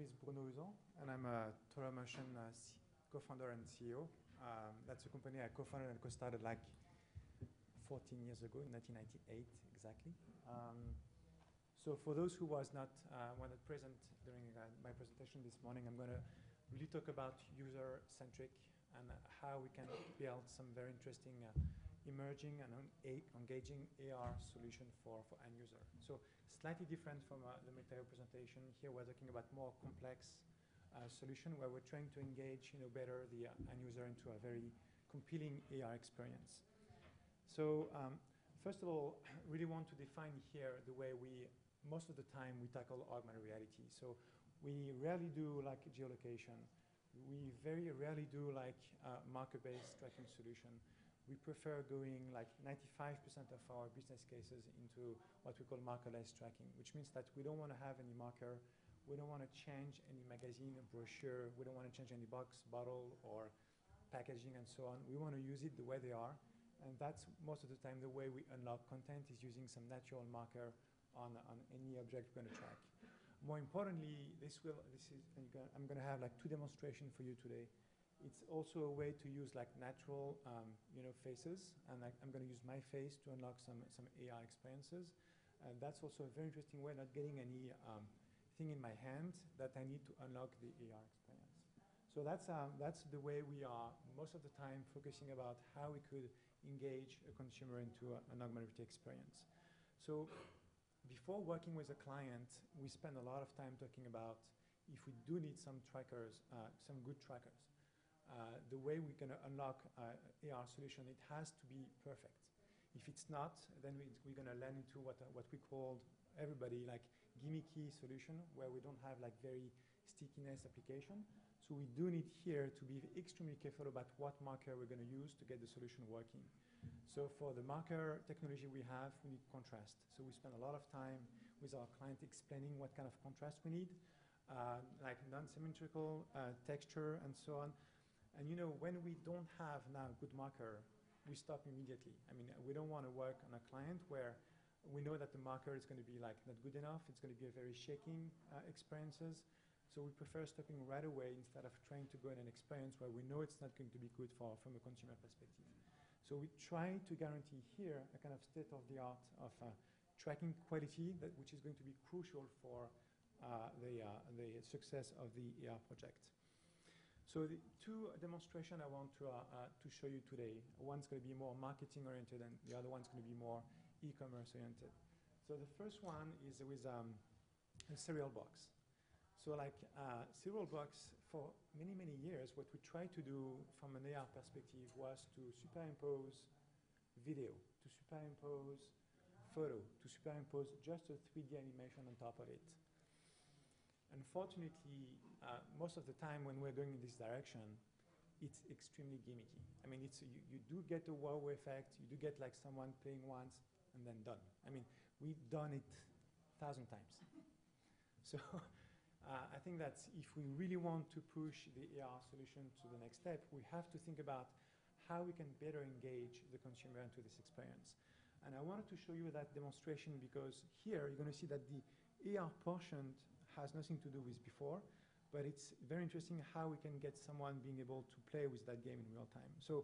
is Bruno Uzan, and I'm a Total Motion co-founder and CEO. That's a company I co-founded and co-started like 14 years ago, in 1998 exactly. So for those who were not present during my presentation this morning, I'm going to really talk about user-centric and how we can build some very interesting emerging and engaging AR solution for end user. So slightly different from the material presentation. Here we're talking about more complex solution where we're trying to engage better the end user into a very compelling AR experience. So first of all, really want to define here the way most of the time we tackle augmented reality. So we rarely do like geolocation. We very rarely do like marker-based tracking solution. We prefer going like 95% of our business cases into what we call markerless tracking, which means that we don't want to have any marker. We don't want to change any magazine, brochure. We don't want to change any box, bottle, or packaging and so on. We want to use it the way they are. And that's most of the time the way we unlock content is using some natural marker on any object we're going to track. More importantly, I'm going to have like 2 demonstrations for you today. It's also a way to use like natural, faces, and I'm going to use my face to unlock some AR experiences. And that's also a very interesting way, not getting any thing in my hand that I need to unlock the AR experience. So that's the way we are most of the time focusing about how we could engage a consumer into an augmented reality experience. So before working with a client, we spend a lot of time talking about if we do need some trackers, some good trackers. The way we're going to unlock AR solution, it has to be perfect. If it's not, then we're going to land into what we called everybody like gimmicky solution, where we don't have like very stickiness application. So we do need here to be extremely careful about what marker we're going to use to get the solution working. So for the marker technology we have, we need contrast. So we spend a lot of time with our client explaining what kind of contrast we need, like non-symmetrical texture and so on. And when we don't have now a good marker, we stop immediately. I mean, we don't want to work on a client where we know that the marker is going to be like not good enough. It's going to be a very shaking experiences. So we prefer stopping right away instead of trying to go in an experience where we know it's not going to be good from a consumer perspective. So we try to guarantee here a kind of state-of-the-art of tracking quality, which is going to be crucial for the success of the AR project. So the 2 demonstrations I want to show you today, one's going to be more marketing oriented and the other one's going to be more e-commerce oriented. So the first one is with a cereal box. So like cereal box, for many, many years, what we tried to do from an AR perspective was to superimpose video, to superimpose photo, to superimpose just a 3D animation on top of it. Unfortunately, most of the time when we're going in this direction, it's extremely gimmicky. I mean, you do get a wow effect. You do get like someone playing once and then done. I mean, we've done it 1,000 times. So I think that if we really want to push the AR solution to the next step, we have to think about how we can better engage the consumer into this experience. And I wanted to show you that demonstration because here you're going to see that the AR portion has nothing to do with before, but it's very interesting how we can get someone being able to play with that game in real time. So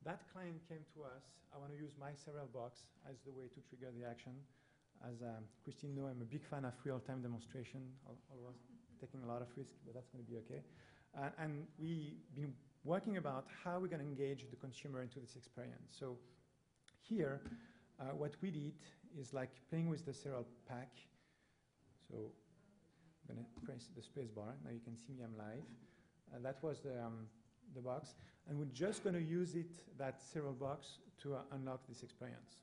that client came to us. I want to use my cereal box as the way to trigger the action. As Christine knows, I'm a big fan of real-time demonstration. Always taking a lot of risk, but that's going to be okay. And we've been working about how we're going to engage the consumer into this experience. So here, what we did is like playing with the cereal pack. So I'm going to press the space bar. Now you can see me, I'm live. That was the box. And we're just going to use that cereal box to unlock this experience.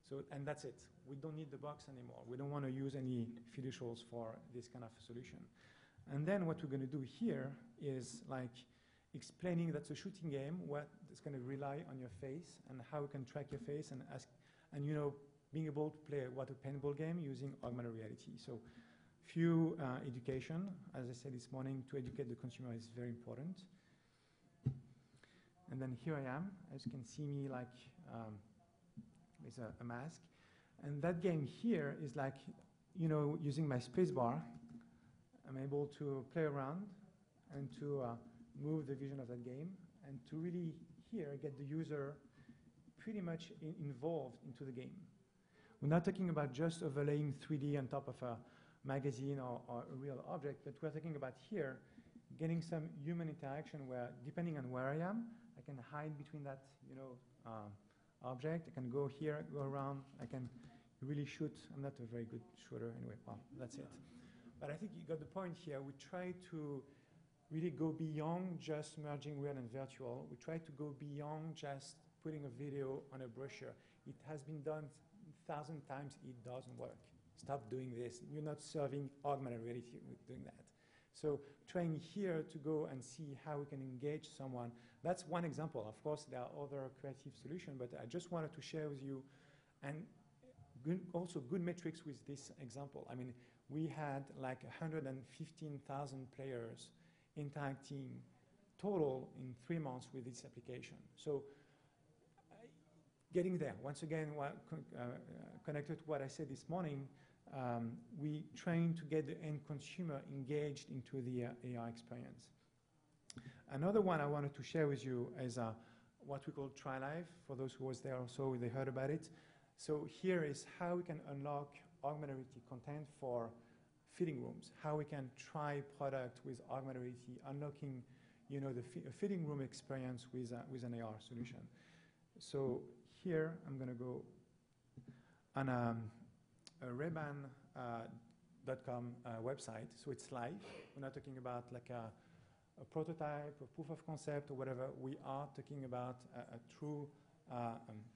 So, and that's it. We don't need the box anymore. We don't want to use any fiducials for this kind of solution. And then what we're going to do here is like explaining that's a shooting game, what is going to rely on your face and how we can track your face and ask, and being able to play what a paintball game using augmented reality. So few education, as I said this morning, to educate the consumer is very important. And then here I am, as you can see me like with a mask. And that game here is like, using my space bar I'm able to play around and to move the vision of that game and to really here get the user pretty much involved into the game. We're not talking about just overlaying 3D on top of a magazine or a real object, but we're talking about here getting some human interaction where, depending on where I am, I can hide between that, object. I can go here, go around. I can really shoot. I'm not a very good shooter anyway. Well, that's it. But I think you got the point here. We try to really go beyond just merging real and virtual. We try to go beyond just putting a video on a brochure. It has been done 1,000 times. It doesn't work. Stop doing this. You're not serving augmented reality with doing that. So trying here to go and see how we can engage someone. That's one example. Of course, there are other creative solutions, but I just wanted to share with you, and also good metrics with this example. I mean, we had like 115,000 players interacting total in 3 months with this application. So getting there. Once again, connected to what I said this morning, we trying to get the end consumer engaged into the AR experience. Another one I wanted to share with you is what we call Try Live. For those who was there also, they heard about it. So here is how we can unlock augmented reality content for fitting rooms, how we can try product with augmented reality, unlocking the fitting room experience with an AR solution. So here I'm going to go on a Ray-Ban.com website. So it's live. We're not talking about like a prototype or proof of concept or whatever. We are talking about a true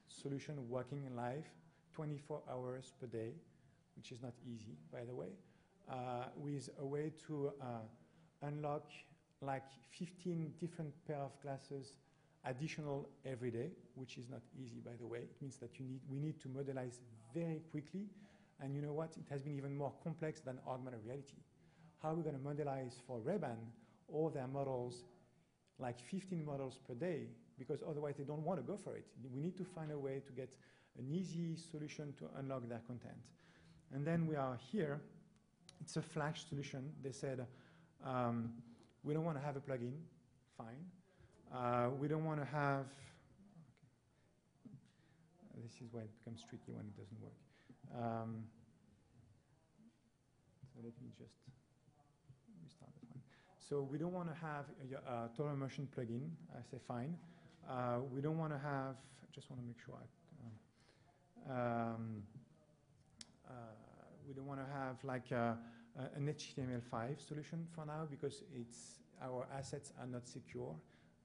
solution working live 24 hours per day, which is not easy, by the way, with a way to unlock like 15 different pair of glasses additional every day, which is not easy, by the way. It means that we need to modelize very quickly. And you know what? It has been even more complex than augmented reality. How are we going to modelize for Ray-Ban all their models, like 15 models per day, because otherwise they don't want to go for it. We need to find a way to get an easy solution to unlock their content. And then we are here. It's a Flash solution. They said, we don't want to have a plugin. Fine. We don't want to have, okay. This is why it becomes tricky when it doesn't work. So let me just restart that one. So we don't want to have a total immersion plugin. I say fine. We don't want to have, just want to make sure. We don't want to have like an HTML5 solution for now because our assets are not secure.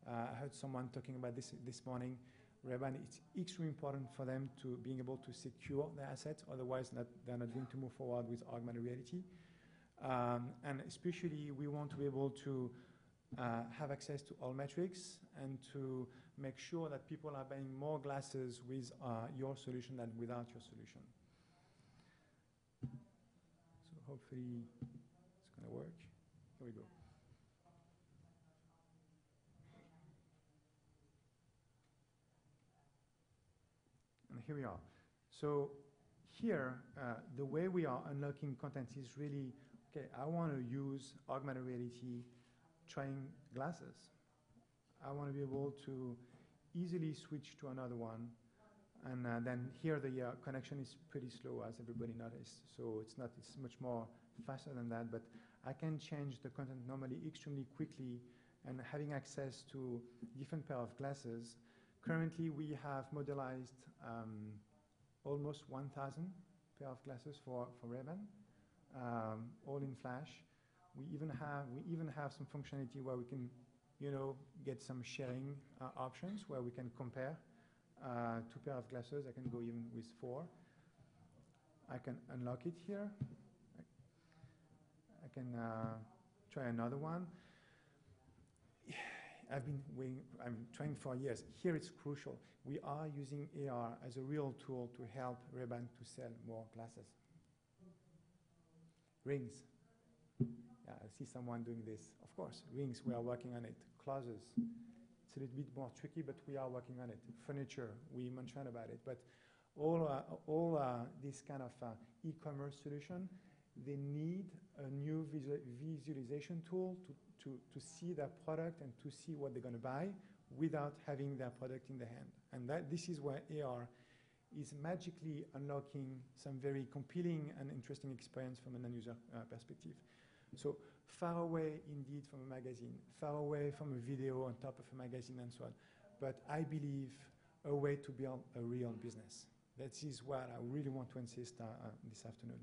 I heard someone talking about this morning. Ray-Ban, it's extremely important for them to being able to secure their assets. Otherwise, they're not going to move forward with augmented reality. And especially, we want to be able to have access to all metrics and to make sure that people are buying more glasses with your solution than without your solution. So hopefully, it's going to work. Here we go. And here we are. So here, the way we are unlocking content is really, okay, I want to use augmented reality trying glasses. I want to be able to easily switch to another one. And then here the connection is pretty slow, as everybody noticed. So it's much more faster than that. But I can change the content normally extremely quickly and having access to different pair of glasses. Currently, we have modelized almost 1,000 pair of glasses for Ray-Ban, all in Flash. We even have some functionality where we can, get some sharing options where we can compare 2 pair of glasses. I can go even with 4. I can unlock it here. I can try another one. I'm trying for years. Here it's crucial. We are using AR as a real tool to help Ray-Ban to sell more glasses. Rings. Yeah, I see someone doing this. Of course, rings, we are working on it. Closures. It's a little bit more tricky, but we are working on it. Furniture, we mentioned about it. But all this kind of e-commerce solution, they need a new visualization tool to see their product and to see what they're going to buy without having their product in the hand. And this is where AR is magically unlocking some very compelling and interesting experience from an end-user perspective. So far away indeed from a magazine, far away from a video on top of a magazine and so on. But I believe a way to build a real business. That is what I really want to insist this afternoon.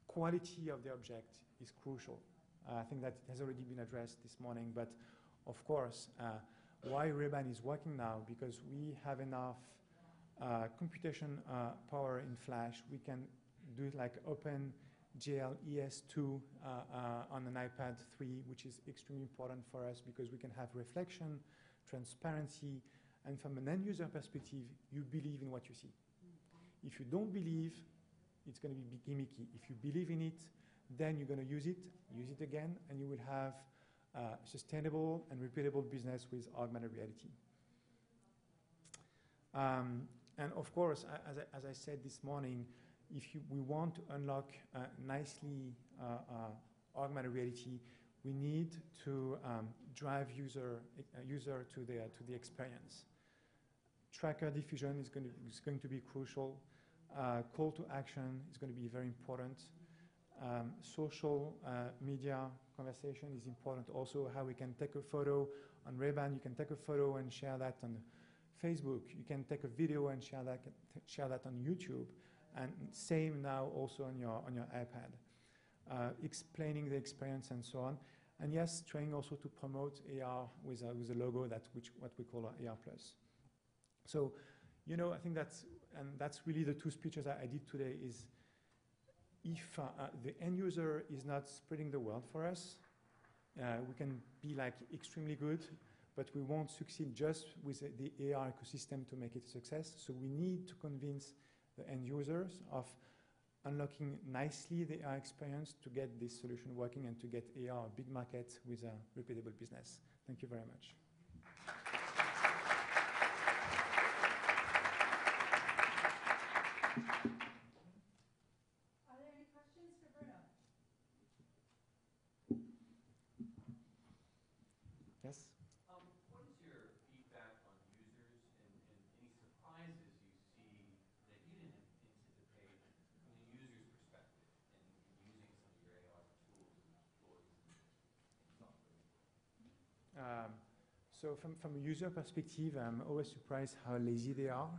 Quality of the object is crucial. I think that it has already been addressed this morning, but of course, why Ray-Ban is working now, because we have enough computation power in Flash. We can do it like OpenGL ES2 on an iPad 3, which is extremely important for us because we can have reflection, transparency, and from an end-user perspective, you believe in what you see. If you don't believe, it's going to be gimmicky. If you believe in it, then you're going to use it again, and you will have sustainable and repeatable business with augmented reality. And of course, as I said this morning, if we want to unlock nicely augmented reality, we need to drive user to the experience. Tracker diffusion is going to be crucial. Call to action is going to be very important. Social media conversation is important also. How we can take a photo on Ray-Ban, you can take a photo and share that on Facebook. You can take a video and share that on YouTube. And same now also on your iPad. Explaining the experience and so on. And yes, trying also to promote AR with a logo what we call AR+. So, you know, I think that's really the two speeches I did today is if the end user is not spreading the word for us, we can be like extremely good, but we won't succeed just with the AR ecosystem to make it a success. So we need to convince the end users of unlocking nicely the AR experience to get this solution working and to get AR a big market with a repeatable business. Thank you very much. Are there any questions for Bruno? Yes? What is your feedback on users and any surprises you see that you didn't anticipate from the user's perspective in using some of your AR tools and toys and software? So from a user perspective, I'm always surprised how lazy they are.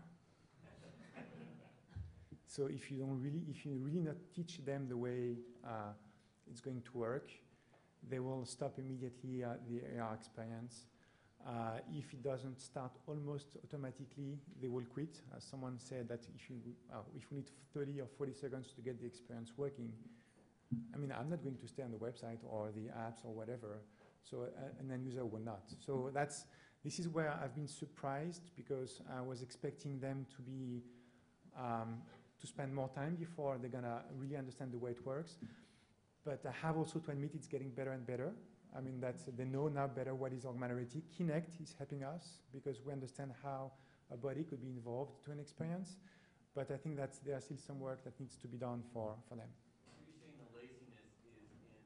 So if you really not teach them the way it's going to work, they will stop immediately the AR experience. If it doesn't start almost automatically, they will quit. As someone said that if we need 30 or 40 seconds to get the experience working, I mean, I'm not going to stay on the website or the apps or whatever. So an end user will not. So this is where I've been surprised because I was expecting them to be to spend more time before they're gonna really understand the way it works. But I have also to admit it's getting better and better. I mean, they know now better what is augmented reality. Kinect is helping us because we understand how a body could be involved to an experience. But I think that there's still some work that needs to be done for them. So you're saying the laziness is in the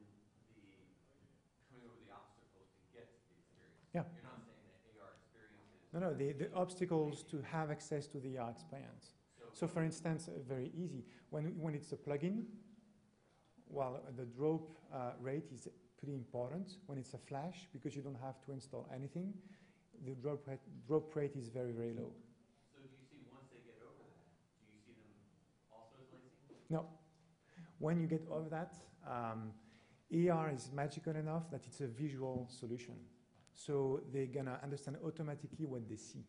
coming over the obstacles to get to the experience? Yeah. You're not saying that AR experiences... No, the obstacles to have access to the AR experience. So for instance, very easy. When it's a plugin, well, the drop rate is pretty important. When it's a flash, because you don't have to install anything, the drop rate is very, very low. So do you see once they get over that, do you see them also as lazy? No. When you get over that, AR is magical enough that it's a visual solution. So they're going to understand automatically what they see.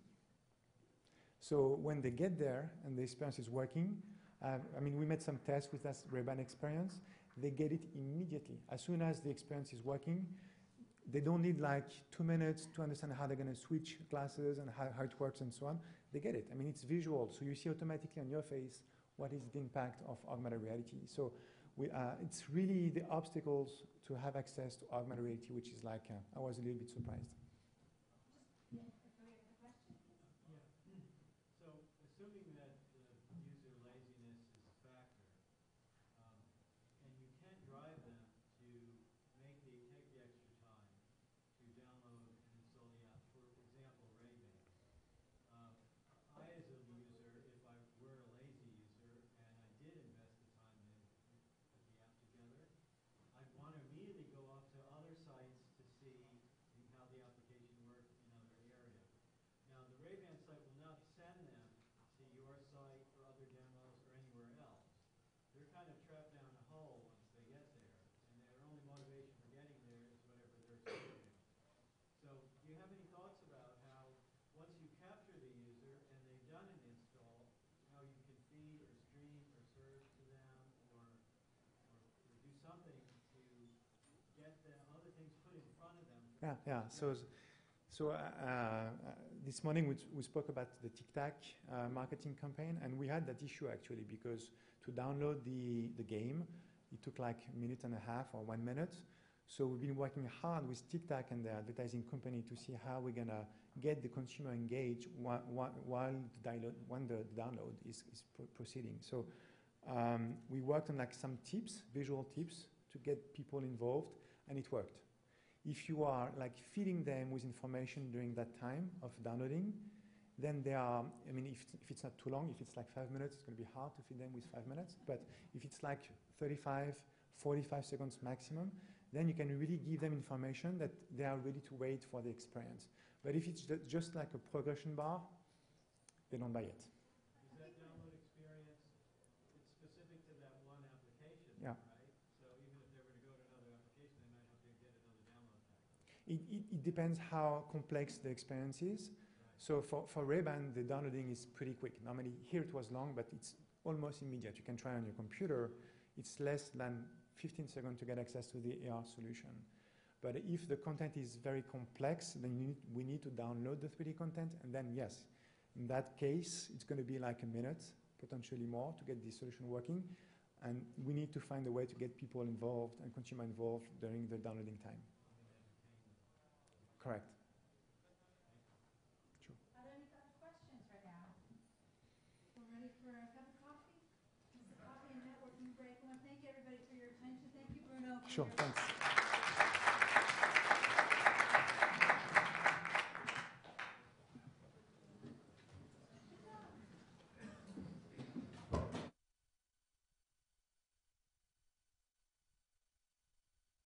So when they get there and the experience is working, I mean, we made some tests with that Ray-Ban experience. They get it immediately. As soon as the experience is working, they don't need like 2 minutes to understand how they're going to switch glasses and how it works and so on. They get it. I mean, it's visual. So you see automatically on your face what is the impact of augmented reality. So it's really the obstacles to have access to augmented reality, which is like, I was a little bit surprised. So assuming that the user laziness is a factor, Yeah. This morning we spoke about the Tic Tac marketing campaign, and we had that issue actually because to download the game, it took like a minute and a half or 1 minute. So we've been working hard with Tic Tac and the advertising company to see how we're gonna get the consumer engaged while the download is proceeding. So we worked on like some tips, visual tips, to get people involved, and it worked. If you are like feeding them with information during that time of downloading, then they are, I mean, if it's not too long, if it's like 5 minutes, it's going to be hard to feed them with 5 minutes. But if it's like 35, 45 seconds maximum, then you can really give them information that they are ready to wait for the experience. But if it's just like a progression bar, they don't buy it. Is that download experience, it's specific to that one application, Yeah. right? So even if they were to go to another application, they might have to get another download pack. It depends how complex the experience is. Right. So for Ray-Ban, the downloading is pretty quick. Normally here it was long, but it's almost immediate. You can try on your computer. It's less than 15 seconds to get access to the AR solution. But if the content is very complex, then we need to download the 3D content, and then yes, in that case, it's going to be like a minute, potentially more, to get the solution working. And we need to find a way to get people involved and consumer involved during the downloading time. Correct. Sure. Are there any other questions right now? We're ready for a cup of coffee? This is a coffee and networking break. I want to thank everybody for your attention. Thank you, Bruno. Sure, thanks.